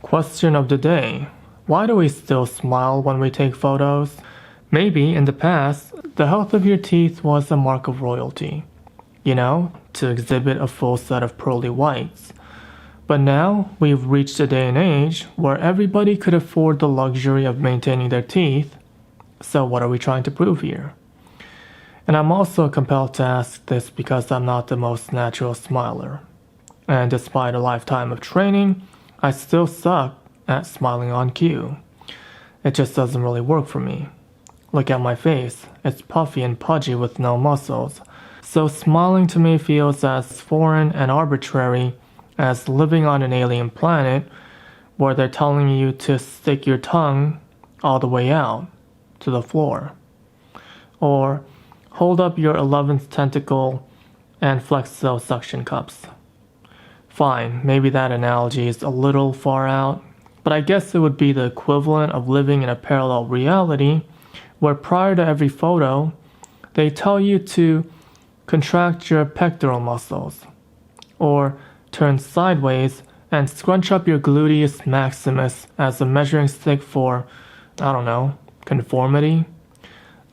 Question of the day. Why do we still smile when we take photos? Maybe in the past, the health of your teeth was a mark of royalty. To exhibit a full set of pearly whites. But now, we've reached a day and age where everybody could afford the luxury of maintaining their teeth. So what are we trying to prove here? And I'm also compelled to ask this because I'm not the most natural smiler. And despite a lifetime of training, I still suck at smiling on cue. It just doesn't really work for me. Look at my face. It's puffy and pudgy with no muscles. So smiling to me feels as foreign and arbitrary as living on an alien planet where they're telling you to stick your tongue all the way out to the floor. Or hold up your 11th tentacle and flex those suction cups. Fine, maybe that analogy is a little far out, but I guess it would be the equivalent of living in a parallel reality where prior to every photo, they tell you to contract your pectoral muscles, or turn sideways and scrunch up your gluteus maximus as a measuring stick for, conformity.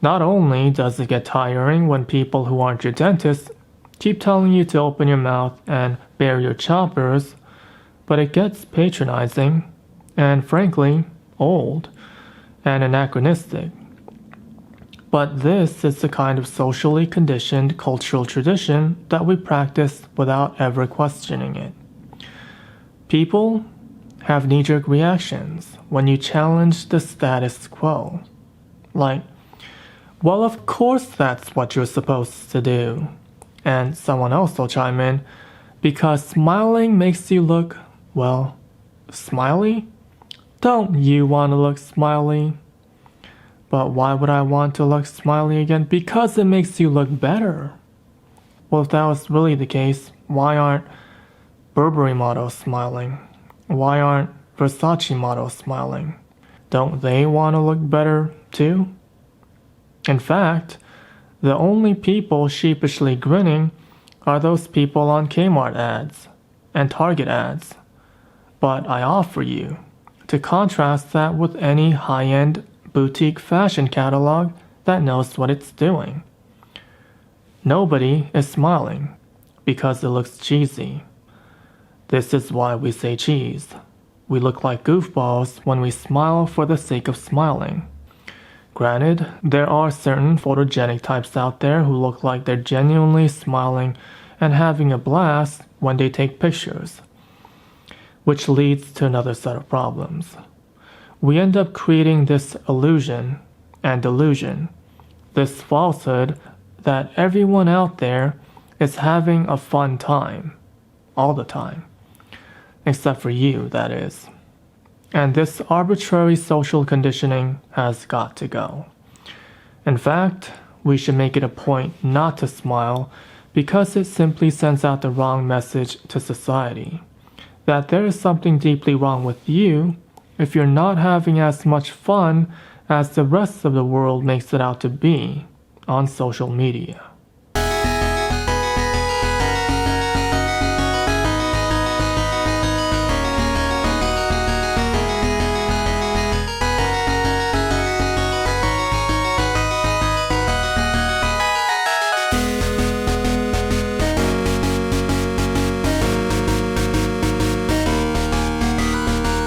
Not only does it get tiring when people who aren't your dentist keep telling you to open your mouth and bare your choppers, but it gets patronizing and, frankly, old and anachronistic. But this is the kind of socially conditioned cultural tradition that we practice without ever questioning it. People have knee-jerk reactions when you challenge the status quo. Like, well, of course that's what you're supposed to do. And someone else will chime in, because smiling makes you look, smiley? Don't you want to look smiley? But why would I want to look smiley again? Because it makes you look better. Well, if that was really the case, why aren't Burberry models smiling? Why aren't Versace models smiling? Don't they want to look better too? In fact, the only people sheepishly grinning are those people on Kmart ads and Target ads. But I offer you to contrast that with any high-end boutique fashion catalog that knows what it's doing. Nobody is smiling because it looks cheesy. This is why we say cheese. We look like goofballs when we smile for the sake of smiling. Granted, there are certain photogenic types out there who look like they're genuinely smiling and having a blast when they take pictures, which leads to another set of problems. We end up creating this illusion and delusion, this falsehood that everyone out there is having a fun time, all the time, except for you, that is. And this arbitrary social conditioning has got to go. In fact, we should make it a point not to smile because it simply sends out the wrong message to society, that there is something deeply wrong with you if you're not having as much fun as the rest of the world makes it out to be on social media.